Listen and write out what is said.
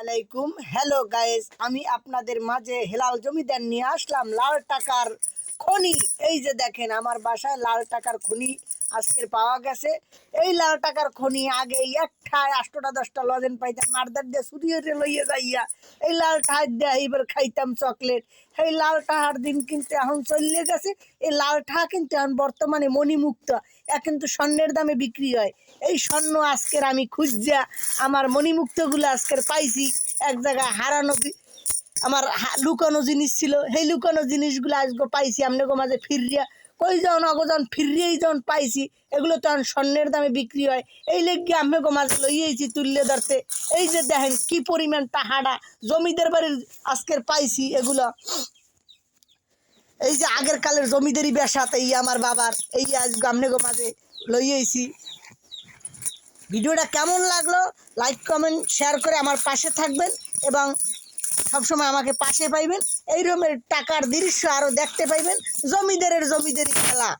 আলাইকুম hello guys, আমি আপনাদের মাঝে হেলাল জমিদার নিয়ে আসলাম লাল টাকার খনি। এই যে দেখেন আমার বাসায় লাল টাকার খনি আজকের পাওয়া গেছে। এই লাল টাকার খনি আগে একটায় 8টা 10টা লজেন পাইতাম, মারদার দিয়ে সুরিয়ে লইয়ে যাইয়া এই লাল টাহার দিয়ে এইবার খাইতাম চকলেট। এই লাল টাহার দিন কিন্তু এখন চলে গেছে। এই লাল টাহা কিন্তু এখন বর্তমানে মণিমুক্ত, কিন্তু স্বর্ণের দামে বিক্রি হয়। এই স্বর্ণ আজকের আমি খুঁজা আমার মণিমুক্তগুলো আজকের পাইছি এক জায়গায় হারানো। আমার লুকানো জিনিস ছিল, সেই লুকানো জিনিসগুলো আজকে পাইছি আপনাকে মাঝে ফিরিয়া কই যখন অগজন ফিরিয়েই যখন পাইছি এগুলো তখন স্বর্ণের দামে বিক্রি হয়। এই লেগে আপনাকে মাঝে লইয়েছি তুললে ধরতে। এই যে দেখেন কি পরিমাণ টাহাড়া জমিদার বাড়ির আজকের পাইছি এগুলো। এই যে আগের কালের জমিদারি বেশাতে এই আমার বাবার এই আজকে আপনাকে মাঝে লইয়েছি। ভিডিওটা কেমন লাগলো লাইক কমেন্ট শেয়ার করে আমার পাশে থাকবেন এবং সবসময় আমাকে পাশে পাইবেন। এই রকমের টাকার দৃশ্য আরও দেখতে পাইবেন। জমিদারি খেলা।